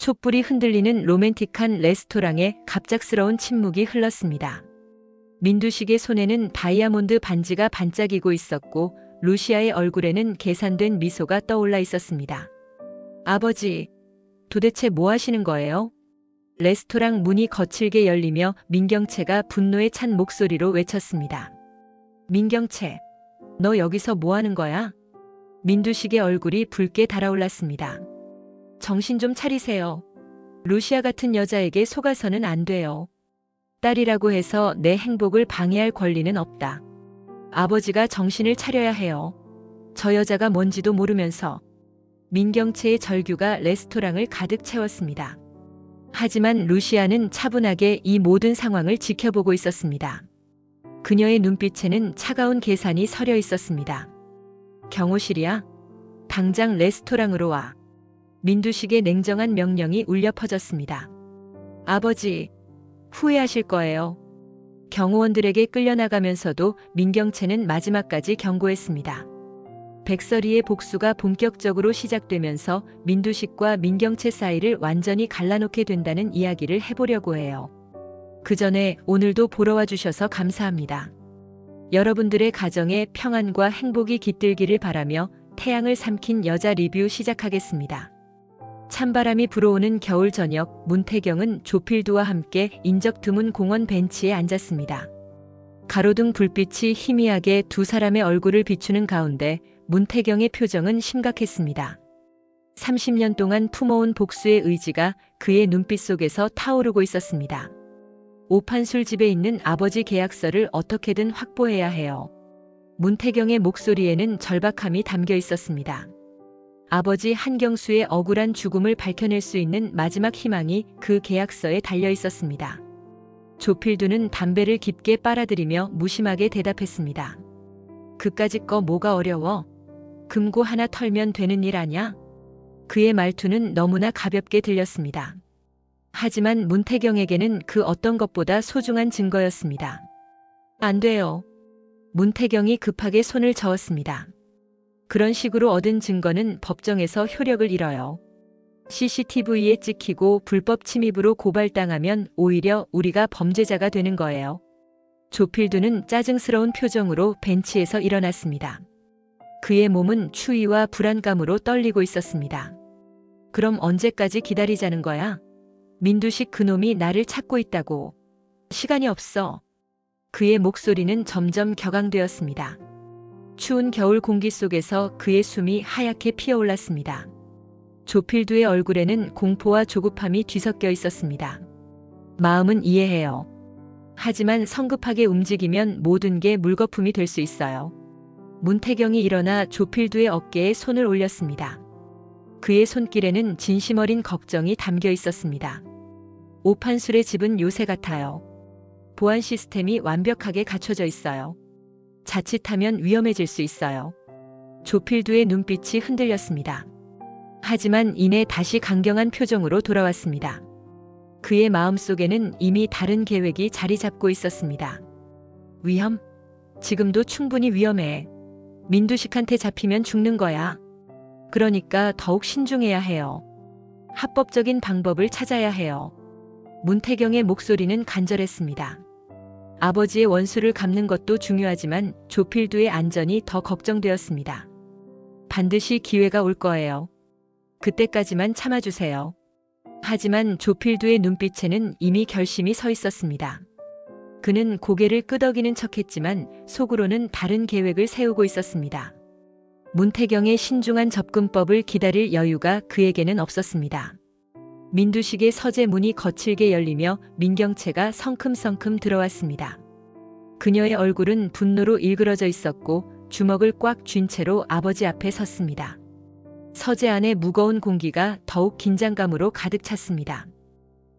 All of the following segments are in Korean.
촛불이 흔들리는 로맨틱한 레스토랑에 갑작스러운 침묵이 흘렀습니다. 민두식의 손에는 다이아몬드 반지가 반짝이고 있었고 루시아의 얼굴에는 계산된 미소가 떠올라 있었습니다. 아버지, 도대체 뭐 하시는 거예요? 레스토랑 문이 거칠게 열리며 민경채가 분노에 찬 목소리로 외쳤습니다. 민경채, 너 여기서 뭐 하는 거야? 민두식의 얼굴이 붉게 달아올랐습니다. 정신 좀 차리세요. 루시아 같은 여자에게 속아서는 안 돼요. 딸이라고 해서 내 행복을 방해할 권리는 없다. 아버지가 정신을 차려야 해요. 저 여자가 뭔지도 모르면서. 민경채의 절규가 레스토랑을 가득 채웠습니다. 하지만 루시아는 차분하게 이 모든 상황을 지켜보고 있었습니다. 그녀의 눈빛에는 차가운 계산이 서려 있었습니다. 경호실이야? 당장 레스토랑으로 와. 민두식의 냉정한 명령이 울려 퍼졌습니다. 아버지, 후회하실 거예요. 경호원들에게 끌려나가면서도 민경채는 마지막까지 경고했습니다. 백설이의 복수가 본격적으로 시작되면서 민두식과 민경채 사이를 완전히 갈라놓게 된다는 이야기를 해보려고 해요. 그 전에 오늘도 보러 와주셔서 감사합니다. 여러분들의 가정에 평안과 행복이 깃들기를 바라며 태양을 삼킨 여자 리뷰 시작하겠습니다. 찬바람이 불어오는 겨울 저녁, 문태경은 조필두와 함께 인적 드문 공원 벤치에 앉았습니다. 가로등 불빛이 희미하게 두 사람의 얼굴을 비추는 가운데 문태경의 표정은 심각했습니다. 30년 동안 품어온 복수의 의지가 그의 눈빛 속에서 타오르고 있었습니다. 오판술집에 있는 아버지 계약서를 어떻게든 확보해야 해요. 문태경의 목소리에는 절박함이 담겨 있었습니다. 아버지 한경수의 억울한 죽음을 밝혀낼 수 있는 마지막 희망이 그 계약서에 달려 있었습니다. 조필두는 담배를 깊게 빨아들이며 무심하게 대답했습니다. 그까짓 거 뭐가 어려워? 금고 하나 털면 되는 일 아냐? 그의 말투는 너무나 가볍게 들렸습니다. 하지만 문태경에게는 그 어떤 것보다 소중한 증거였습니다. 안 돼요. 문태경이 급하게 손을 저었습니다. 그런 식으로 얻은 증거는 법정에서 효력을 잃어요. CCTV에 찍히고 불법 침입으로 고발당하면 오히려 우리가 범죄자가 되는 거예요. 조필두는 짜증스러운 표정으로 벤치에서 일어났습니다. 그의 몸은 추위와 불안감으로 떨리고 있었습니다. 그럼 언제까지 기다리자는 거야? 민두식 그놈이 나를 찾고 있다고. 시간이 없어. 그의 목소리는 점점 격앙되었습니다. 추운 겨울 공기 속에서 그의 숨이 하얗게 피어올랐습니다. 조필두의 얼굴에는 공포와 조급함이 뒤섞여 있었습니다. 마음은 이해해요. 하지만 성급하게 움직이면 모든 게 물거품이 될 수 있어요. 문태경이 일어나 조필두의 어깨에 손을 올렸습니다. 그의 손길에는 진심 어린 걱정이 담겨 있었습니다. 오판술의 집은 요새 같아요. 보안 시스템이 완벽하게 갖춰져 있어요. 자칫하면 위험해질 수 있어요. 조필두의 눈빛이 흔들렸습니다. 하지만 이내 다시 강경한 표정으로 돌아왔습니다. 그의 마음속에는 이미 다른 계획이 자리 잡고 있었습니다. 위험? 지금도 충분히 위험해. 민두식한테 잡히면 죽는 거야. 그러니까 더욱 신중해야 해요. 합법적인 방법을 찾아야 해요. 문태경의 목소리는 간절했습니다. 아버지의 원수를 갚는 것도 중요하지만 조필두의 안전이 더 걱정되었습니다. 반드시 기회가 올 거예요. 그때까지만 참아주세요. 하지만 조필두의 눈빛에는 이미 결심이 서 있었습니다. 그는 고개를 끄덕이는 척했지만 속으로는 다른 계획을 세우고 있었습니다. 문태경의 신중한 접근법을 기다릴 여유가 그에게는 없었습니다. 민두식의 서재 문이 거칠게 열리며 민경채가 성큼성큼 들어왔습니다. 그녀의 얼굴은 분노로 일그러져 있었고 주먹을 꽉 쥔 채로 아버지 앞에 섰습니다. 서재 안의 무거운 공기가 더욱 긴장감으로 가득 찼습니다.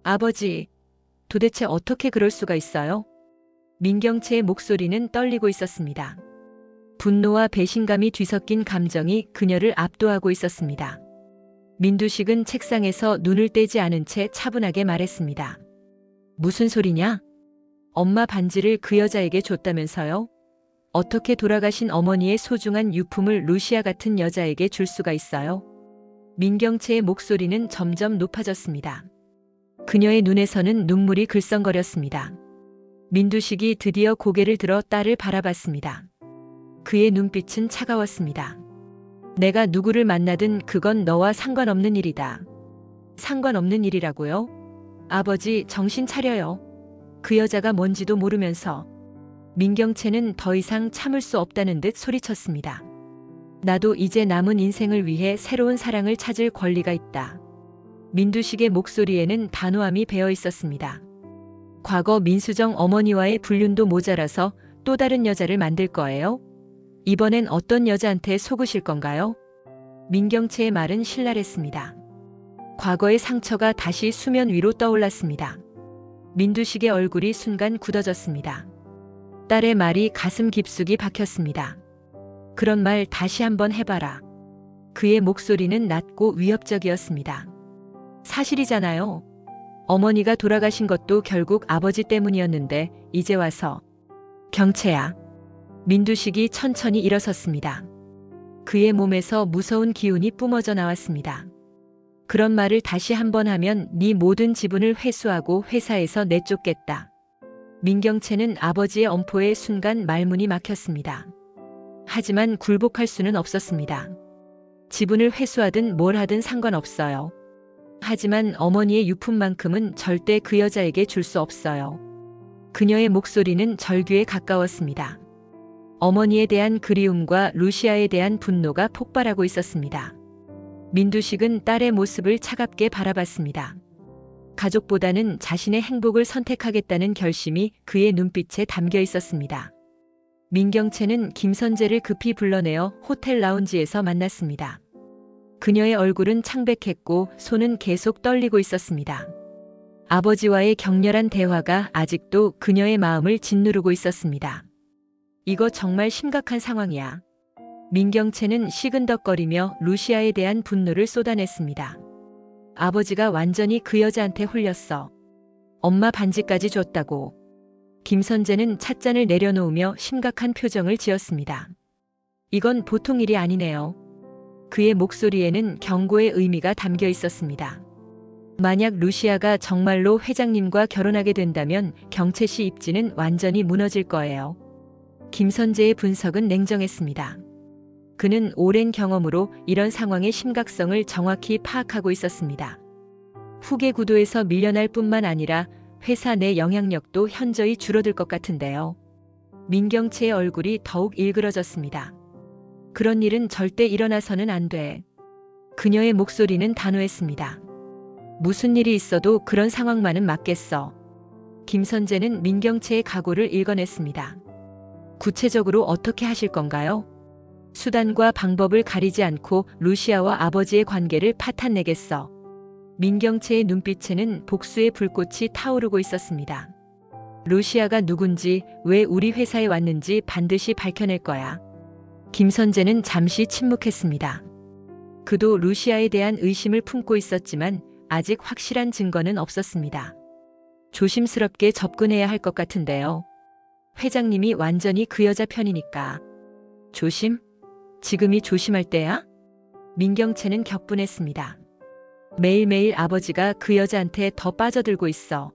아버지, 도대체 어떻게 그럴 수가 있어요? 민경채의 목소리는 떨리고 있었습니다. 분노와 배신감이 뒤섞인 감정이 그녀를 압도하고 있었습니다. 민두식은 책상에서 눈을 떼지 않은 채 차분하게 말했습니다. 무슨 소리냐? 엄마 반지를 그 여자에게 줬다면서요? 어떻게 돌아가신 어머니의 소중한 유품을 루시아 같은 여자에게 줄 수가 있어요? 민경채의 목소리는 점점 높아졌습니다. 그녀의 눈에서는 눈물이 글썽거렸습니다. 민두식이 드디어 고개를 들어 딸을 바라봤습니다. 그의 눈빛은 차가웠습니다. 내가 누구를 만나든 그건 너와 상관없는 일이다. 상관없는 일이라고요? 아버지, 정신 차려요. 그 여자가 뭔지도 모르면서. 민경채는 더 이상 참을 수 없다는 듯 소리쳤습니다. 나도 이제 남은 인생을 위해 새로운 사랑을 찾을 권리가 있다. 민두식의 목소리에는 단호함이 배어 있었습니다. 과거 민수정 어머니와의 불륜도 모자라서 또 다른 여자를 만들 거예요? 이번엔 어떤 여자한테 속으실 건가요? 민경채의 말은 신랄했습니다. 과거의 상처가 다시 수면 위로 떠올랐습니다. 민두식의 얼굴이 순간 굳어졌습니다. 딸의 말이 가슴 깊숙이 박혔습니다. 그런 말 다시 한번 해봐라. 그의 목소리는 낮고 위협적이었습니다. 사실이잖아요. 어머니가 돌아가신 것도 결국 아버지 때문이었는데 이제 와서. 경채야. 민두식이 천천히 일어섰습니다. 그의 몸에서 무서운 기운이 뿜어져 나왔습니다. 그런 말을 다시 한번 하면 네 모든 지분을 회수하고 회사에서 내쫓겠다. 민경채는 아버지의 엄포에 순간 말문이 막혔습니다. 하지만 굴복할 수는 없었습니다. 지분을 회수하든 뭘 하든 상관없어요. 하지만 어머니의 유품만큼은 절대 그 여자에게 줄 수 없어요. 그녀의 목소리는 절규에 가까웠습니다. 어머니에 대한 그리움과 루시아에 대한 분노가 폭발하고 있었습니다. 민두식은 딸의 모습을 차갑게 바라봤습니다. 가족보다는 자신의 행복을 선택하겠다는 결심이 그의 눈빛에 담겨 있었습니다. 민경채는 김선재를 급히 불러내어 호텔 라운지에서 만났습니다. 그녀의 얼굴은 창백했고 손은 계속 떨리고 있었습니다. 아버지와의 격렬한 대화가 아직도 그녀의 마음을 짓누르고 있었습니다. 이거 정말 심각한 상황이야. 민경채는 시근덕거리며 루시아에 대한 분노를 쏟아냈습니다. 아버지가 완전히 그 여자한테 홀렸어. 엄마 반지까지 줬다고. 김선재는 찻잔을 내려놓으며 심각한 표정을 지었습니다. 이건 보통 일이 아니네요. 그의 목소리에는 경고의 의미가 담겨 있었습니다. 만약 루시아가 정말로 회장님과 결혼하게 된다면 경채 씨 입지는 완전히 무너질 거예요. 김선재의 분석은 냉정했습니다. 그는 오랜 경험으로 이런 상황의 심각성을 정확히 파악하고 있었습니다. 후계 구도에서 밀려날 뿐만 아니라 회사 내 영향력도 현저히 줄어들 것 같은데요. 민경채의 얼굴이 더욱 일그러졌습니다. 그런 일은 절대 일어나서는 안 돼. 그녀의 목소리는 단호했습니다. 무슨 일이 있어도 그런 상황만은 막겠어. 김선재는 민경채의 각오를 읽어냈습니다. 구체적으로 어떻게 하실 건가요? 수단과 방법을 가리지 않고 루시아와 아버지의 관계를 파탄내겠어. 민경채의 눈빛에는 복수의 불꽃이 타오르고 있었습니다. 루시아가 누군지, 왜 우리 회사에 왔는지 반드시 밝혀낼 거야. 김선재는 잠시 침묵했습니다. 그도 루시아에 대한 의심을 품고 있었지만 아직 확실한 증거는 없었습니다. 조심스럽게 접근해야 할 것 같은데요. 회장님이 완전히 그 여자 편이니까. 조심? 지금이 조심할 때야? 민경채는 격분했습니다. 매일매일 아버지가 그 여자한테 더 빠져들고 있어.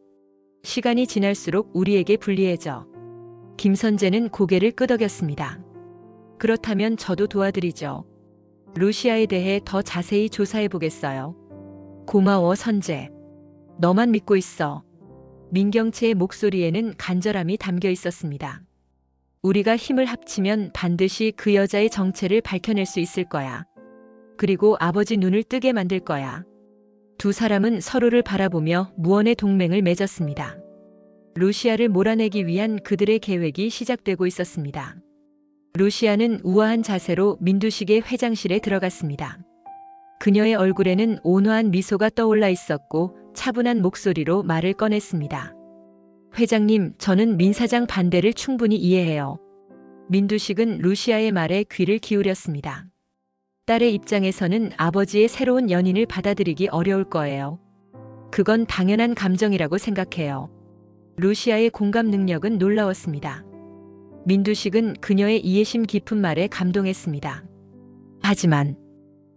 시간이 지날수록 우리에게 불리해져. 김선재는 고개를 끄덕였습니다. 그렇다면 저도 도와드리죠. 루시아에 대해 더 자세히 조사해 보겠어요. 고마워, 선재. 너만 믿고 있어. 민경채의 목소리에는 간절함이 담겨 있었습니다. 우리가 힘을 합치면 반드시 그 여자의 정체를 밝혀낼 수 있을 거야. 그리고 아버지 눈을 뜨게 만들 거야. 두 사람은 서로를 바라보며 무언의 동맹을 맺었습니다. 루시아를 몰아내기 위한 그들의 계획이 시작되고 있었습니다. 루시아는 우아한 자세로 민두식의 회장실에 들어갔습니다. 그녀의 얼굴에는 온화한 미소가 떠올라 있었고 차분한 목소리로 말을 꺼냈습니다. 회장님, 저는 민 사장 반대를 충분히 이해해요. 민두식은 루시아의 말에 귀를 기울였습니다. 딸의 입장에서는 아버지의 새로운 연인을 받아들이기 어려울 거예요. 그건 당연한 감정이라고 생각해요. 루시아의 공감 능력은 놀라웠습니다. 민두식은 그녀의 이해심 깊은 말에 감동했습니다. 하지만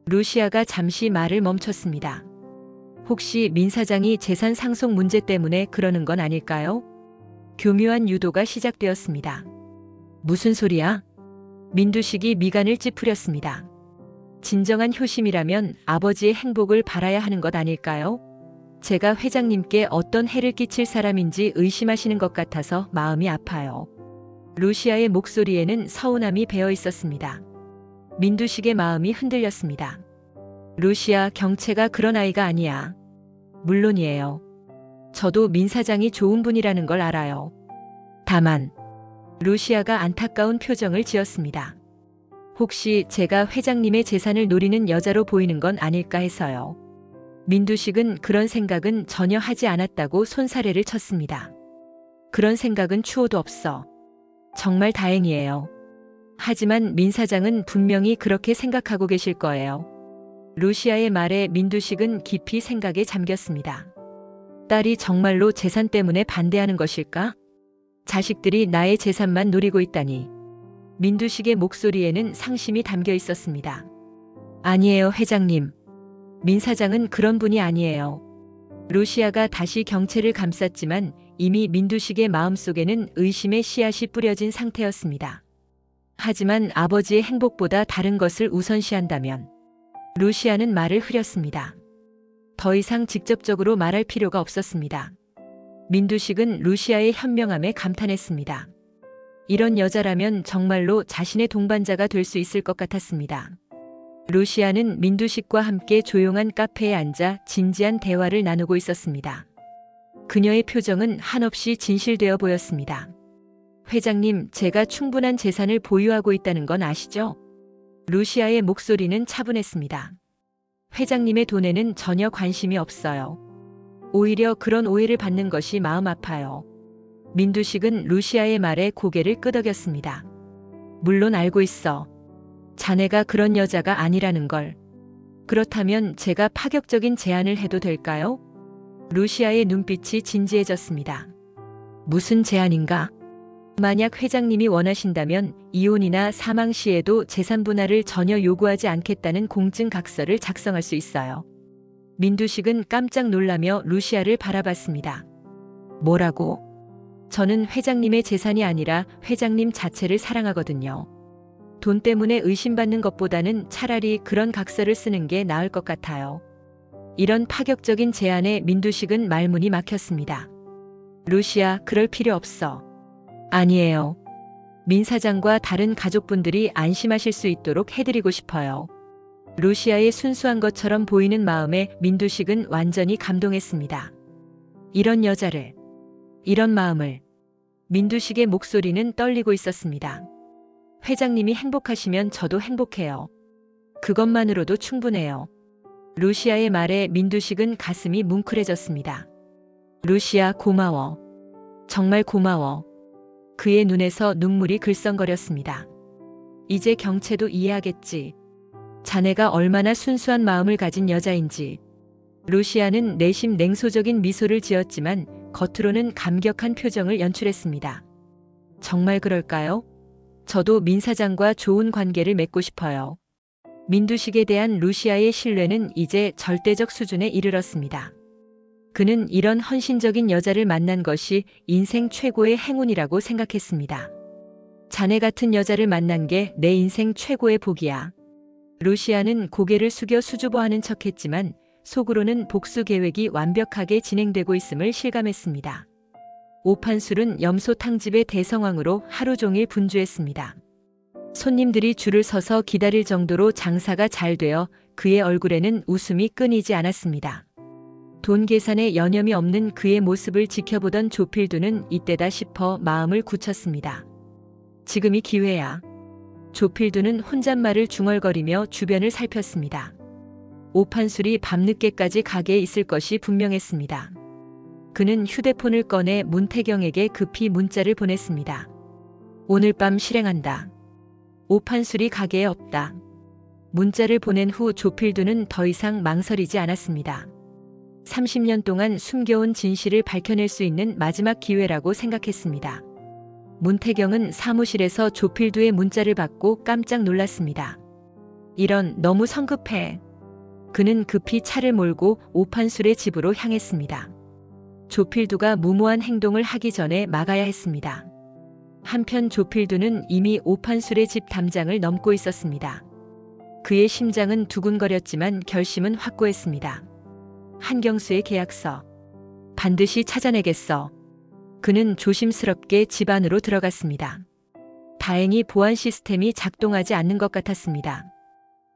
루시아가 잠시 말을 멈췄습니다. 혹시 민 사장이 재산 상속 문제 때문에 그러는 건 아닐까요? 교묘한 유도가 시작되었습니다. 무슨 소리야? 민두식이 미간을 찌푸렸습니다. 진정한 효심이라면 아버지의 행복을 바라야 하는 것 아닐까요? 제가 회장님께 어떤 해를 끼칠 사람인지 의심하시는 것 같아서 마음이 아파요. 루시아의 목소리에는 서운함이 배어 있었습니다. 민두식의 마음이 흔들렸습니다. 루시아, 경채가 그런 아이가 아니야. 물론이에요. 저도 민 사장이 좋은 분이라는 걸 알아요. 다만 루시아가 안타까운 표정을 지었습니다. 혹시 제가 회장님의 재산을 노리는 여자로 보이는 건 아닐까 해서요. 민두식은 그런 생각은 전혀 하지 않았다고 손사래를 쳤습니다. 그런 생각은 추호도 없어. 정말 다행이에요. 하지만 민 사장은 분명히 그렇게 생각하고 계실 거예요. 루시아의 말에 민두식은 깊이 생각에 잠겼습니다. 딸이 정말로 재산 때문에 반대하는 것일까? 자식들이 나의 재산만 노리고 있다니. 민두식의 목소리에는 상심이 담겨 있었습니다. 아니에요, 회장님. 민 사장은 그런 분이 아니에요. 루시아가 다시 경채를 감쌌지만 이미 민두식의 마음속에는 의심의 씨앗이 뿌려진 상태였습니다. 하지만 아버지의 행복보다 다른 것을 우선시한다면 루시아는 말을 흐렸습니다. 더 이상 직접적으로 말할 필요가 없었습니다. 민두식은 루시아의 현명함에 감탄했습니다. 이런 여자라면 정말로 자신의 동반자가 될 수 있을 것 같았습니다. 루시아는 민두식과 함께 조용한 카페에 앉아 진지한 대화를 나누고 있었습니다. 그녀의 표정은 한없이 진실되어 보였습니다. 회장님, 제가 충분한 재산을 보유하고 있다는 건 아시죠? 루시아의 목소리는 차분했습니다. 회장님의 돈에는 전혀 관심이 없어요. 오히려 그런 오해를 받는 것이 마음 아파요. 민두식은 루시아의 말에 고개를 끄덕였습니다. 물론 알고 있어. 자네가 그런 여자가 아니라는 걸. 그렇다면 제가 파격적인 제안을 해도 될까요? 루시아의 눈빛이 진지해졌습니다. 무슨 제안인가? 만약 회장님이 원하신다면 이혼이나 사망 시에도 재산 분할을 전혀 요구하지 않겠다는 공증각서를 작성할 수 있어요. 민두식은 깜짝 놀라며 루시아를 바라봤습니다. 뭐라고? 저는 회장님의 재산이 아니라 회장님 자체를 사랑하거든요. 돈 때문에 의심받는 것보다는 차라리 그런 각서를 쓰는 게 나을 것 같아요. 이런 파격적인 제안에 민두식은 말문이 막혔습니다. 루시아, 그럴 필요 없어. 아니에요. 민 사장과 다른 가족분들이 안심하실 수 있도록 해드리고 싶어요. 루시아의 순수한 것처럼 보이는 마음에 민두식은 완전히 감동했습니다. 이런 여자를, 이런 마음을. 민두식의 목소리는 떨리고 있었습니다. 회장님이 행복하시면 저도 행복해요. 그것만으로도 충분해요. 루시아의 말에 민두식은 가슴이 뭉클해졌습니다. 루시아, 고마워. 정말 고마워. 그의 눈에서 눈물이 글썽거렸습니다. 이제 경채도 이해하겠지. 자네가 얼마나 순수한 마음을 가진 여자인지. 루시아는 내심 냉소적인 미소를 지었지만 겉으로는 감격한 표정을 연출했습니다. 정말 그럴까요? 저도 민 사장과 좋은 관계를 맺고 싶어요. 민두식에 대한 루시아의 신뢰는 이제 절대적 수준에 이르렀습니다. 그는 이런 헌신적인 여자를 만난 것이 인생 최고의 행운이라고 생각했습니다. 자네 같은 여자를 만난 게 내 인생 최고의 복이야. 루시아는 고개를 숙여 수줍어하는 척했지만 속으로는 복수 계획이 완벽하게 진행되고 있음을 실감했습니다. 오판술은 염소 탕집의 대성왕으로 하루 종일 분주했습니다. 손님들이 줄을 서서 기다릴 정도로 장사가 잘 되어 그의 얼굴에는 웃음이 끊이지 않았습니다. 돈 계산에 여념이 없는 그의 모습을 지켜보던 조필두는 이때다 싶어 마음을 굳혔습니다. 지금이 기회야. 조필두는 혼잣말을 중얼거리며 주변을 살폈습니다. 오판술이 밤늦게까지 가게에 있을 것이 분명했습니다. 그는 휴대폰을 꺼내 문태경에게 급히 문자를 보냈습니다. 오늘 밤 실행한다. 오판술이 가게에 없다. 문자를 보낸 후 조필두는 더 이상 망설이지 않았습니다. 30년 동안 숨겨온 진실을 밝혀낼 수 있는 마지막 기회라고 생각했습니다. 문태경은 사무실에서 조필두의 문자를 받고 깜짝 놀랐습니다. 이런, 너무 성급해. 그는 급히 차를 몰고 오판술의 집으로 향했습니다. 조필두가 무모한 행동을 하기 전에 막아야 했습니다. 한편 조필두는 이미 오판술의 집 담장을 넘고 있었습니다. 그의 심장은 두근거렸지만 결심은 확고했습니다. 한경수의 계약서. 반드시 찾아내겠어. 그는 조심스럽게 집 안으로 들어갔습니다. 다행히 보안 시스템이 작동하지 않는 것 같았습니다.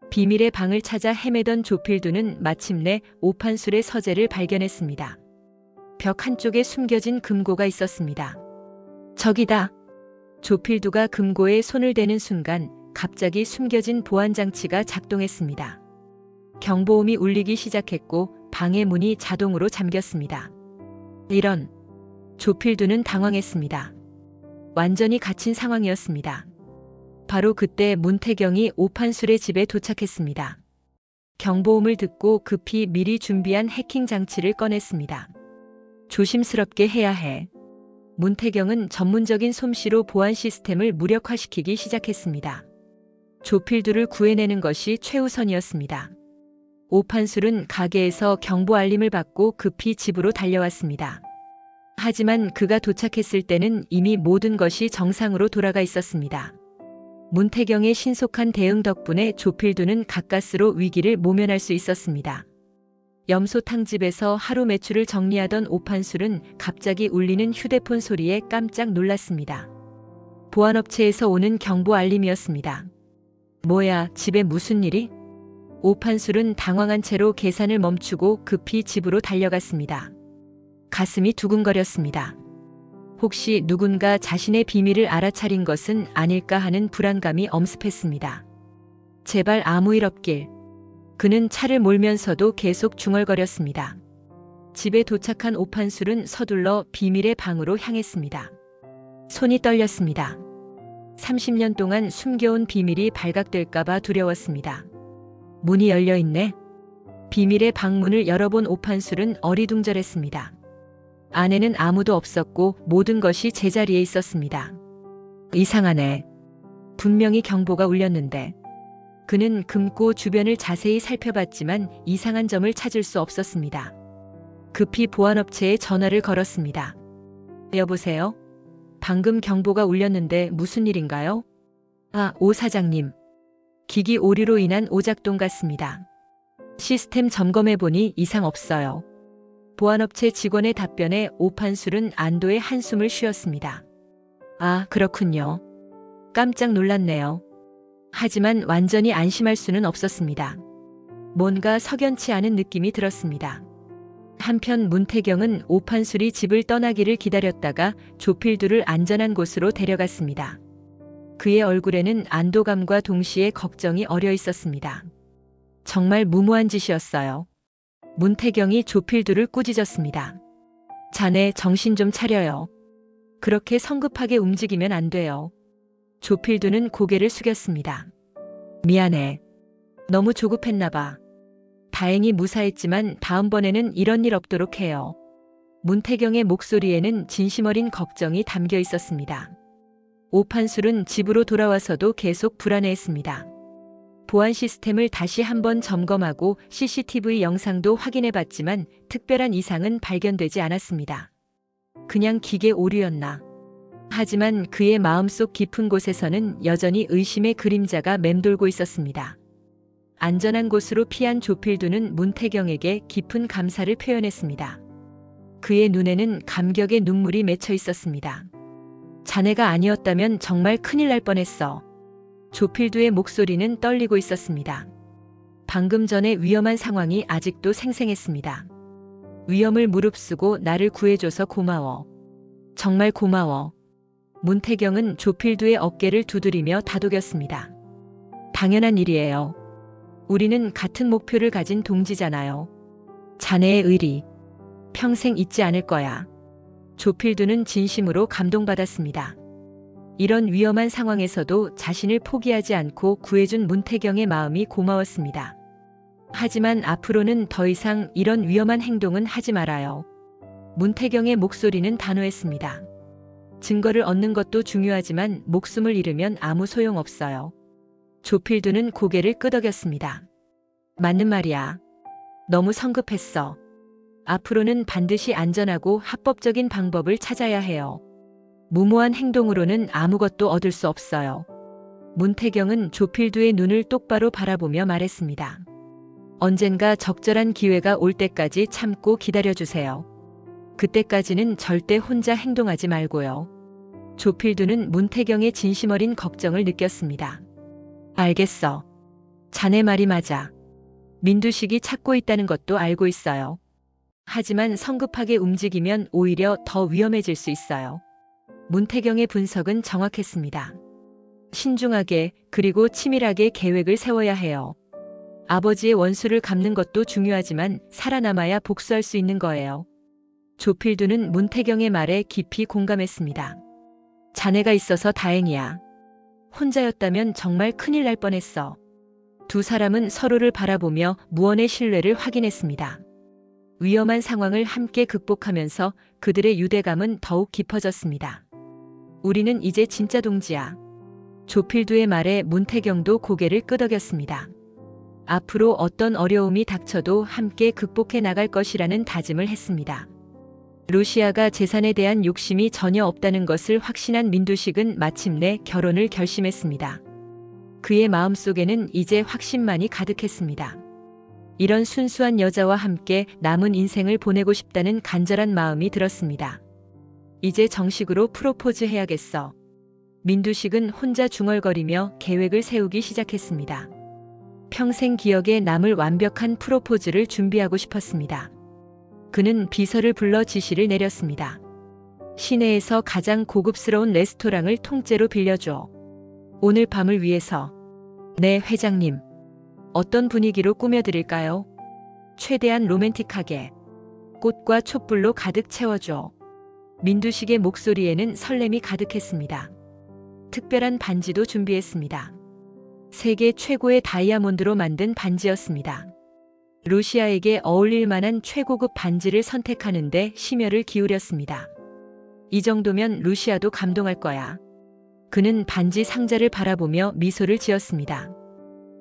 비밀의 방을 찾아 헤매던 조필두는 마침내 오판술의 서재를 발견했습니다. 벽 한쪽에 숨겨진 금고가 있었습니다. 저기다. 조필두가 금고에 손을 대는 순간 갑자기 숨겨진 보안 장치가 작동했습니다. 경보음이 울리기 시작했고 방의 문이 자동으로 잠겼습니다. 이런. 조필두는 당황했습니다. 완전히 갇힌 상황이었습니다. 바로 그때 문태경이 오판술의 집에 도착했습니다. 경보음을 듣고 급히 미리 준비한 해킹 장치를 꺼냈습니다. 조심스럽게 해야 해. 문태경은 전문적인 솜씨로 보안 시스템을 무력화시키기 시작했습니다. 조필두를 구해내는 것이 최우선이었습니다. 오판술은 가게에서 경보 알림을 받고 급히 집으로 달려왔습니다. 하지만 그가 도착했을 때는 이미 모든 것이 정상으로 돌아가 있었습니다. 문태경의 신속한 대응 덕분에 조필두는 가까스로 위기를 모면할 수 있었습니다. 염소탕집에서 하루 매출을 정리하던 오판술은 갑자기 울리는 휴대폰 소리에 깜짝 놀랐습니다. 보안업체에서 오는 경보 알림이었습니다. 뭐야, 집에 무슨 일이? 오판술은 당황한 채로 계산을 멈추고 급히 집으로 달려갔습니다. 가슴이 두근거렸습니다. 혹시 누군가 자신의 비밀을 알아차린 것은 아닐까 하는 불안감이 엄습했습니다. 제발 아무 일 없길. 그는 차를 몰면서도 계속 중얼거렸습니다. 집에 도착한 오판술은 서둘러 비밀의 방으로 향했습니다. 손이 떨렸습니다. 30년 동안 숨겨온 비밀이 발각될까봐 두려웠습니다. 문이 열려있네. 비밀의 방문을 열어본 오판술은 어리둥절했습니다. 안에는 아무도 없었고 모든 것이 제자리에 있었습니다. 이상하네. 분명히 경보가 울렸는데. 그는 금고 주변을 자세히 살펴봤지만 이상한 점을 찾을 수 없었습니다. 급히 보안업체에 전화를 걸었습니다. 여보세요? 방금 경보가 울렸는데 무슨 일인가요? 아, 오 사장님. 기기 오류로 인한 오작동 같습니다. 시스템 점검해보니 이상 없어요. 보안업체 직원의 답변에 오판술은 안도의 한숨을 쉬었습니다. 아, 그렇군요. 깜짝 놀랐네요. 하지만 완전히 안심할 수는 없었습니다. 뭔가 석연치 않은 느낌이 들었습니다. 한편 문태경은 오판술이 집을 떠나기를 기다렸다가 조필두를 안전한 곳으로 데려갔습니다. 그의 얼굴에는 안도감과 동시에 걱정이 어려 있었습니다. 정말 무모한 짓이었어요. 문태경이 조필두를 꾸짖었습니다. 자네 정신 좀 차려요. 그렇게 성급하게 움직이면 안 돼요. 조필두는 고개를 숙였습니다. 미안해. 너무 조급했나 봐. 다행히 무사했지만 다음번에는 이런 일 없도록 해요. 문태경의 목소리에는 진심 어린 걱정이 담겨 있었습니다. 오판술은 집으로 돌아와서도 계속 불안해했습니다. 보안 시스템을 다시 한번 점검하고 CCTV 영상도 확인해 봤지만 특별한 이상은 발견되지 않았습니다. 그냥 기계 오류였나? 하지만 그의 마음속 깊은 곳에서는 여전히 의심의 그림자가 맴돌고 있었습니다. 안전한 곳으로 피한 조필두는 문태경에게 깊은 감사를 표현했습니다. 그의 눈에는 감격의 눈물이 맺혀 있었습니다. 자네가 아니었다면 정말 큰일 날 뻔했어. 조필두의 목소리는 떨리고 있었습니다. 방금 전에 위험한 상황이 아직도 생생했습니다. 위험을 무릅쓰고 나를 구해줘서 고마워. 정말 고마워. 문태경은 조필두의 어깨를 두드리며 다독였습니다. 당연한 일이에요. 우리는 같은 목표를 가진 동지잖아요. 자네의 의리, 평생 잊지 않을 거야. 조필두는 진심으로 감동받았습니다. 이런 위험한 상황에서도 자신을 포기하지 않고 구해준 문태경의 마음이 고마웠습니다. 하지만 앞으로는 더 이상 이런 위험한 행동은 하지 말아요. 문태경의 목소리는 단호했습니다. 증거를 얻는 것도 중요하지만 목숨을 잃으면 아무 소용없어요. 조필두는 고개를 끄덕였습니다. 맞는 말이야. 너무 성급했어. 앞으로는 반드시 안전하고 합법적인 방법을 찾아야 해요. 무모한 행동으로는 아무것도 얻을 수 없어요. 문태경은 조필두의 눈을 똑바로 바라보며 말했습니다. 언젠가 적절한 기회가 올 때까지 참고 기다려주세요. 그때까지는 절대 혼자 행동하지 말고요. 조필두는 문태경의 진심 어린 걱정을 느꼈습니다. 알겠어. 자네 말이 맞아. 민두식이 찾고 있다는 것도 알고 있어요. 하지만 성급하게 움직이면 오히려 더 위험해질 수 있어요. 문태경의 분석은 정확했습니다. 신중하게 그리고 치밀하게 계획을 세워야 해요. 아버지의 원수를 갚는 것도 중요하지만 살아남아야 복수할 수 있는 거예요. 조필두는 문태경의 말에 깊이 공감했습니다. 자네가 있어서 다행이야. 혼자였다면 정말 큰일 날 뻔했어. 두 사람은 서로를 바라보며 무언의 신뢰를 확인했습니다. 위험한 상황을 함께 극복하면서 그들의 유대감은 더욱 깊어졌습니다. 우리는 이제 진짜 동지야. 조필두의 말에 문태경도 고개를 끄덕였습니다. 앞으로 어떤 어려움이 닥쳐도 함께 극복해 나갈 것이라는 다짐을 했습니다. 루시아가 재산에 대한 욕심이 전혀 없다는 것을 확신한 민두식은 마침내 결혼을 결심했습니다. 그의 마음속에는 이제 확신만이 가득했습니다. 이런 순수한 여자와 함께 남은 인생을 보내고 싶다는 간절한 마음이 들었습니다. 이제 정식으로 프로포즈 해야겠어. 민두식은 혼자 중얼거리며 계획을 세우기 시작했습니다. 평생 기억에 남을 완벽한 프로포즈를 준비하고 싶었습니다. 그는 비서를 불러 지시를 내렸습니다. 시내에서 가장 고급스러운 레스토랑을 통째로 빌려줘. 오늘 밤을 위해서. 네, 회장님. 어떤 분위기로 꾸며드릴까요? 최대한 로맨틱하게. 꽃과 촛불로 가득 채워줘. 민두식의 목소리에는 설렘이 가득했습니다. 특별한 반지도 준비했습니다. 세계 최고의 다이아몬드로 만든 반지였습니다. 루시아에게 어울릴 만한 최고급 반지를 선택하는데 심혈을 기울였습니다. 이 정도면 루시아도 감동할 거야. 그는 반지 상자를 바라보며 미소를 지었습니다.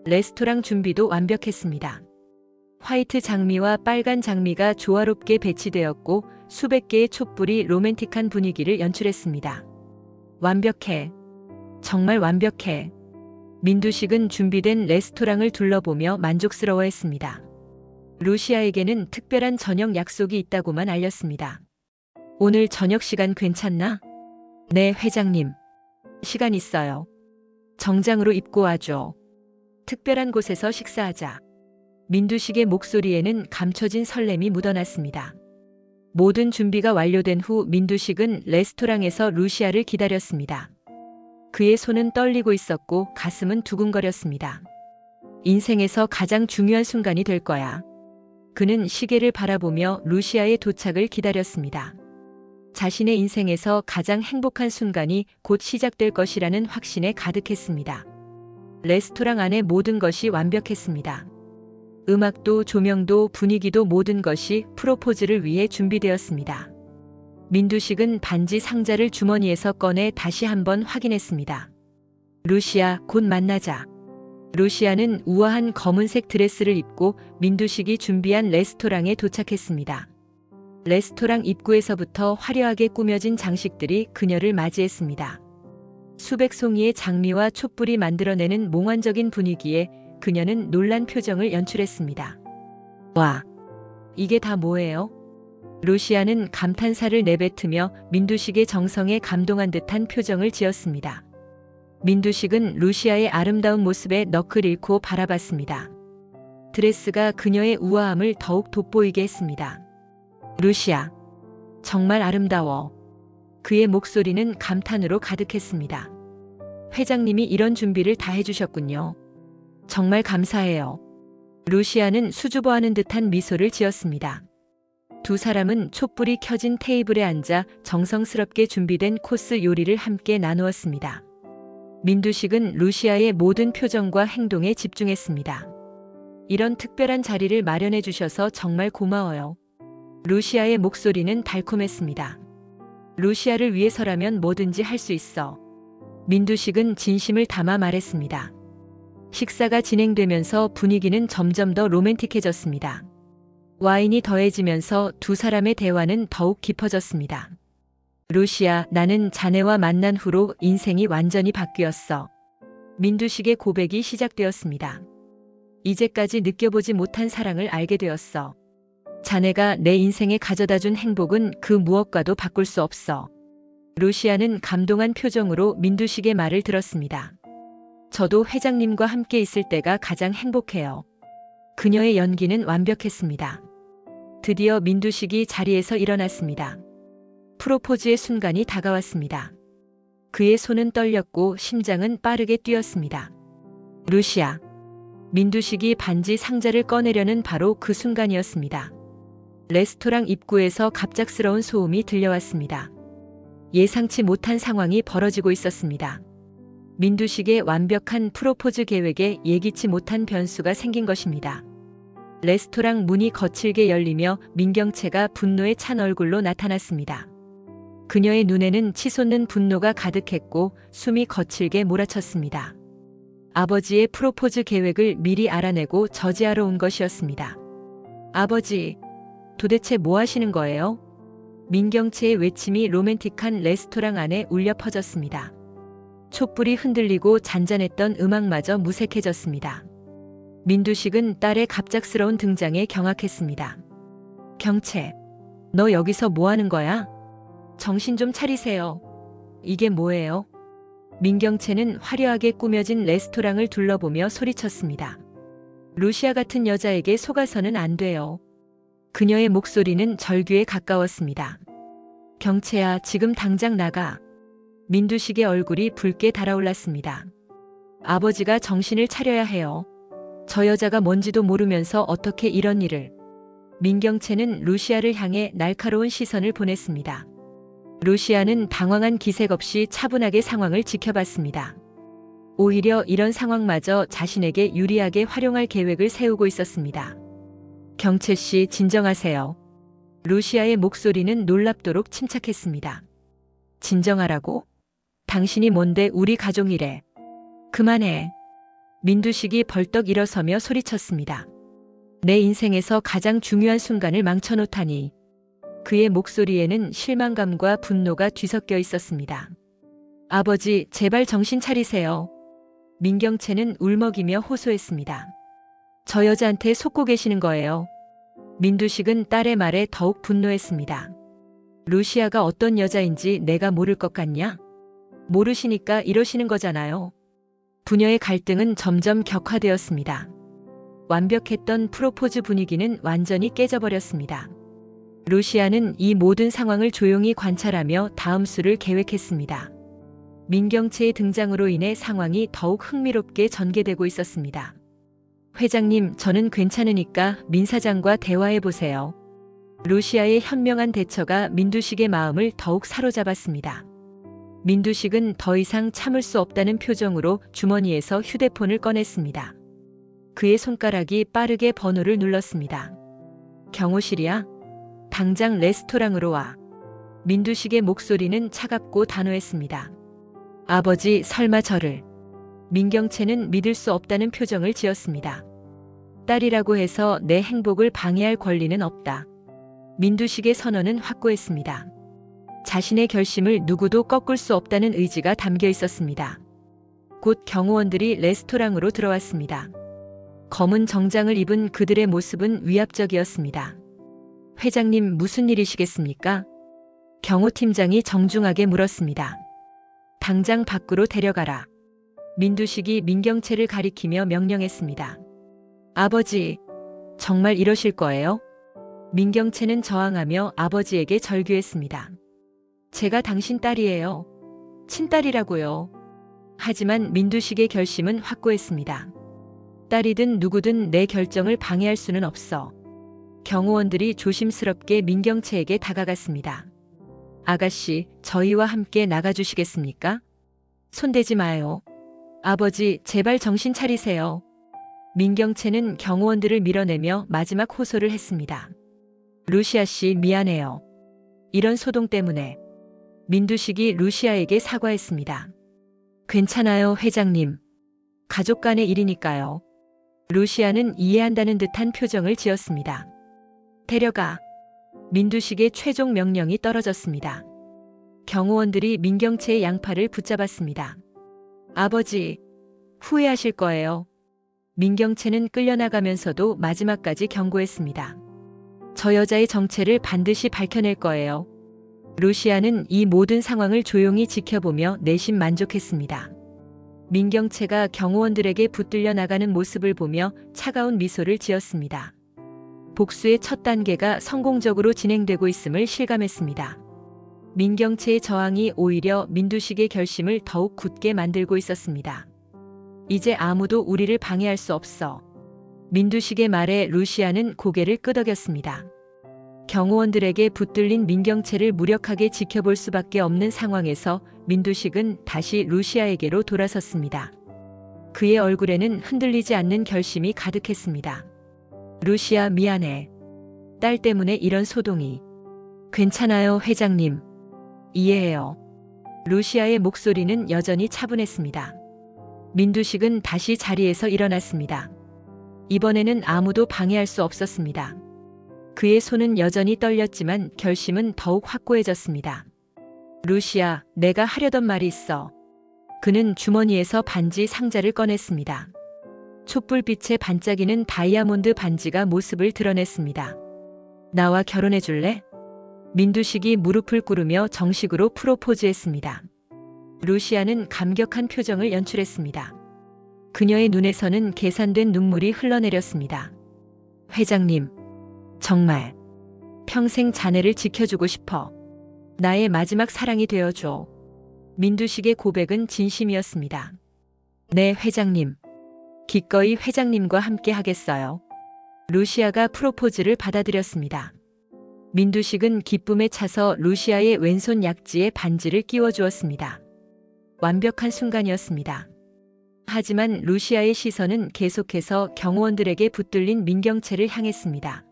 레스토랑 준비도 완벽했습니다. 화이트 장미와 빨간 장미가 조화롭게 배치되었고 수백 개의 촛불이 로맨틱한 분위기를 연출했습니다. 완벽해. 정말 완벽해. 민두식은 준비된 레스토랑을 둘러보며 만족스러워했습니다. 루시아에게는 특별한 저녁 약속이 있다고만 알렸습니다. 오늘 저녁 시간 괜찮나? 네, 회장님. 시간 있어요. 정장으로 입고 와줘. 특별한 곳에서 식사하자. 민두식의 목소리에는 감춰진 설렘이 묻어났습니다. 모든 준비가 완료된 후 민두식은 레스토랑에서 루시아를 기다렸습니다. 그의 손은 떨리고 있었고 가슴은 두근거렸습니다. 인생에서 가장 중요한 순간이 될 거야. 그는 시계를 바라보며 루시아의 도착을 기다렸습니다. 자신의 인생에서 가장 행복한 순간이 곧 시작될 것이라는 확신에 가득했습니다. 레스토랑 안의 모든 것이 완벽했습니다. 음악도 조명도 분위기도 모든 것이 프로포즈를 위해 준비되었습니다. 민두식은 반지 상자를 주머니에서 꺼내 다시 한번 확인했습니다. 루시아, 곧 만나자. 루시아는 우아한 검은색 드레스를 입고 민두식이 준비한 레스토랑에 도착했습니다. 레스토랑 입구에서부터 화려하게 꾸며진 장식들이 그녀를 맞이했습니다. 수백 송이의 장미와 촛불이 만들어내는 몽환적인 분위기에 그녀는 놀란 표정을 연출했습니다. 와, 이게 다 뭐예요? 루시아는 감탄사를 내뱉으며 민두식의 정성에 감동한 듯한 표정을 지었습니다. 민두식은 루시아의 아름다운 모습에 넋을 잃고 바라봤습니다. 드레스가 그녀의 우아함을 더욱 돋보이게 했습니다. 루시아, 정말 아름다워. 그의 목소리는 감탄으로 가득했습니다. 회장님이 이런 준비를 다 해주셨군요. 정말 감사해요. 루시아는 수줍어하는 듯한 미소를 지었습니다. 두 사람은 촛불이 켜진 테이블에 앉아 정성스럽게 준비된 코스 요리를 함께 나누었습니다. 민두식은 루시아의 모든 표정과 행동에 집중했습니다. 이런 특별한 자리를 마련해 주셔서 정말 고마워요. 루시아의 목소리는 달콤했습니다. 루시아를 위해서라면 뭐든지 할 수 있어. 민두식은 진심을 담아 말했습니다. 식사가 진행되면서 분위기는 점점 더 로맨틱해졌습니다. 와인이 더해지면서 두 사람의 대화는 더욱 깊어졌습니다. 루시아, 나는 자네와 만난 후로 인생이 완전히 바뀌었어. 민두식의 고백이 시작되었습니다. 이제까지 느껴보지 못한 사랑을 알게 되었어. 자네가 내 인생에 가져다준 행복은 그 무엇과도 바꿀 수 없어. 루시아는 감동한 표정으로 민두식의 말을 들었습니다. 저도 회장님과 함께 있을 때가 가장 행복해요. 그녀의 연기는 완벽했습니다. 드디어 민두식이 자리에서 일어났습니다. 프로포즈의 순간이 다가왔습니다. 그의 손은 떨렸고 심장은 빠르게 뛰었습니다. 루시아. 민두식이 반지 상자를 꺼내려는 바로 그 순간이었습니다. 레스토랑 입구에서 갑작스러운 소음이 들려왔습니다. 예상치 못한 상황이 벌어지고 있었습니다. 민두식의 완벽한 프로포즈 계획에 예기치 못한 변수가 생긴 것입니다. 레스토랑 문이 거칠게 열리며 민경채가 분노에 찬 얼굴로 나타났습니다. 그녀의 눈에는 치솟는 분노가 가득했고 숨이 거칠게 몰아쳤습니다. 아버지의 프로포즈 계획을 미리 알아내고 저지하러 온 것이었습니다. 아버지, 도대체 뭐 하시는 거예요? 민경채의 외침이 로맨틱한 레스토랑 안에 울려 퍼졌습니다. 촛불이 흔들리고 잔잔했던 음악마저 무색해졌습니다. 민두식은 딸의 갑작스러운 등장에 경악했습니다. 경채, 너 여기서 뭐 하는 거야? 정신 좀 차리세요. 이게 뭐예요? 민경채는 화려하게 꾸며진 레스토랑을 둘러보며 소리쳤습니다. 루시아 같은 여자에게 속아서는 안 돼요. 그녀의 목소리는 절규에 가까웠습니다. 경채야, 지금 당장 나가. 민두식의 얼굴이 붉게 달아올랐습니다. 아버지가 정신을 차려야 해요. 저 여자가 뭔지도 모르면서 어떻게 이런 일을. 민경채는 루시아를 향해 날카로운 시선을 보냈습니다. 루시아는 당황한 기색 없이 차분하게 상황을 지켜봤습니다. 오히려 이런 상황마저 자신에게 유리하게 활용할 계획을 세우고 있었습니다. 경채 씨, 진정하세요. 루시아의 목소리는 놀랍도록 침착했습니다. 진정하라고? 당신이 뭔데 우리 가족 일에. 그만해. 민두식이 벌떡 일어서며 소리쳤습니다. 내 인생에서 가장 중요한 순간을 망쳐놓다니. 그의 목소리에는 실망감과 분노가 뒤섞여 있었습니다. 아버지, 제발 정신 차리세요. 민경채는 울먹이며 호소했습니다. 저 여자한테 속고 계시는 거예요. 민두식은 딸의 말에 더욱 분노했습니다. 루시아가 어떤 여자인지 내가 모를 것 같냐? 모르시니까 이러시는 거잖아요. 부녀의 갈등은 점점 격화되었습니다. 완벽했던 프로포즈 분위기는 완전히 깨져버렸습니다. 루시아는 이 모든 상황을 조용히 관찰하며 다음 수를 계획했습니다. 민경채의 등장으로 인해 상황이 더욱 흥미롭게 전개되고 있었습니다. 회장님, 저는 괜찮으니까 민 사장과 대화해보세요. 루시아의 현명한 대처가 민두식의 마음을 더욱 사로잡았습니다. 민두식은 더 이상 참을 수 없다는 표정으로 주머니에서 휴대폰을 꺼냈습니다. 그의 손가락이 빠르게 번호를 눌렀습니다. 경호실이야? 당장 레스토랑으로 와. 민두식의 목소리는 차갑고 단호했습니다. 아버지, 설마 저를. 민경채는 믿을 수 없다는 표정을 지었습니다. 딸이라고 해서 내 행복을 방해할 권리는 없다. 민두식의 선언은 확고했습니다. 자신의 결심을 누구도 꺾을 수 없다는 의지가 담겨 있었습니다. 곧 경호원들이 레스토랑으로 들어왔습니다. 검은 정장을 입은 그들의 모습은 위압적이었습니다. 회장님, 무슨 일이시겠습니까? 경호팀장이 정중하게 물었습니다. 당장 밖으로 데려가라. 민두식이 민경채를 가리키며 명령했습니다. 아버지, 정말 이러실 거예요? 민경채는 저항하며 아버지에게 절규했습니다. 제가 당신 딸이에요. 친딸이라고요. 하지만 민두식의 결심은 확고했습니다. 딸이든 누구든 내 결정을 방해할 수는 없어. 경호원들이 조심스럽게 민경채에게 다가갔습니다. 아가씨, 저희와 함께 나가주시겠습니까? 손대지 마요. 아버지, 제발 정신 차리세요. 민경채는 경호원들을 밀어내며 마지막 호소를 했습니다. 루시아 씨, 미안해요. 이런 소동 때문에. 민두식이 루시아에게 사과했습니다. 괜찮아요, 회장님. 가족 간의 일이니까요. 루시아는 이해한다는 듯한 표정을 지었습니다. 데려가. 민두식의 최종 명령이 떨어졌습니다. 경호원들이 민경채의 양팔을 붙잡았습니다. 아버지, 후회하실 거예요. 민경채는 끌려나가면서도 마지막까지 경고했습니다. 저 여자의 정체를 반드시 밝혀낼 거예요. 루시아는 이 모든 상황을 조용히 지켜보며 내심 만족했습니다. 민경채가 경호원들에게 붙들려 나가는 모습을 보며 차가운 미소를 지었습니다. 복수의 첫 단계가 성공적으로 진행되고 있음을 실감했습니다. 민경채의 저항이 오히려 민두식의 결심을 더욱 굳게 만들고 있었습니다. 이제 아무도 우리를 방해할 수 없어. 민두식의 말에 루시아는 고개를 끄덕였습니다. 경호원들에게 붙들린 민경채를 무력하게 지켜볼 수밖에 없는 상황에서 민두식은 다시 루시아에게로 돌아섰습니다. 그의 얼굴에는 흔들리지 않는 결심이 가득했습니다. 루시아, 미안해. 딸 때문에 이런 소동이. 괜찮아요, 회장님. 이해해요. 루시아의 목소리는 여전히 차분했습니다. 민두식은 다시 자리에서 일어났습니다. 이번에는 아무도 방해할 수 없었습니다. 그의 손은 여전히 떨렸지만 결심은 더욱 확고해졌습니다. 루시아, 내가 하려던 말이 있어. 그는 주머니에서 반지 상자를 꺼냈습니다. 촛불빛에 반짝이는 다이아몬드 반지가 모습을 드러냈습니다. 나와 결혼해 줄래? 민두식이 무릎을 꿇으며 정식으로 프로포즈했습니다. 루시아는 감격한 표정을 연출했습니다. 그녀의 눈에서는 계산된 눈물이 흘러내렸습니다. 회장님, 정말 평생 자네를 지켜주고 싶어. 나의 마지막 사랑이 되어줘. 민두식의 고백은 진심이었습니다. 네, 회장님. 기꺼이 회장님과 함께 하겠어요. 루시아가 프로포즈를 받아들였습니다. 민두식은 기쁨에 차서 루시아의 왼손 약지에 반지를 끼워주었습니다. 완벽한 순간이었습니다. 하지만 루시아의 시선은 계속해서 경호원들에게 붙들린 민경채를 향했습니다.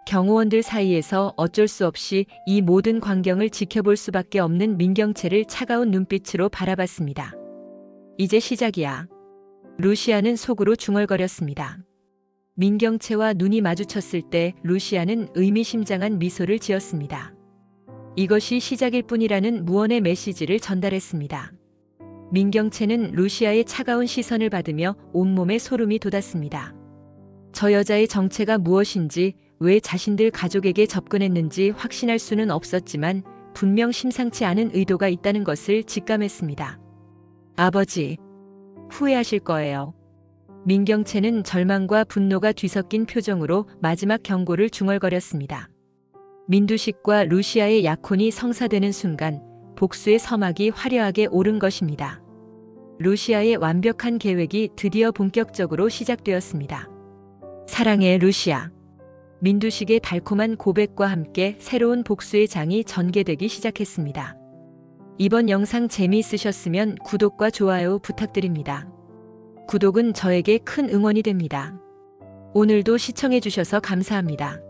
경호원들 사이에서 어쩔 수 없이 이 모든 광경을 지켜볼 수밖에 없는 민경채를 차가운 눈빛으로 바라봤습니다. 이제 시작이야. 루시아는 속으로 중얼거렸습니다. 민경채와 눈이 마주쳤을 때 루시아는 의미심장한 미소를 지었습니다. 이것이 시작일 뿐이라는 무언의 메시지를 전달했습니다. 민경채는 루시아의 차가운 시선을 받으며 온몸에 소름이 돋았습니다. 저 여자의 정체가 무엇인지, 왜 자신들 가족에게 접근했는지 확신할 수는 없었지만 분명 심상치 않은 의도가 있다는 것을 직감했습니다. 아버지, 후회하실 거예요. 민경채는 절망과 분노가 뒤섞인 표정으로 마지막 경고를 중얼거렸습니다. 민두식과 루시아의 약혼이 성사되는 순간 복수의 서막이 화려하게 오른 것입니다. 루시아의 완벽한 계획이 드디어 본격적으로 시작되었습니다. 사랑해, 루시아. 민두식의 달콤한 고백과 함께 새로운 복수의 장이 전개되기 시작했습니다. 이번 영상 재미있으셨으면 구독과 좋아요 부탁드립니다. 구독은 저에게 큰 응원이 됩니다. 오늘도 시청해주셔서 감사합니다.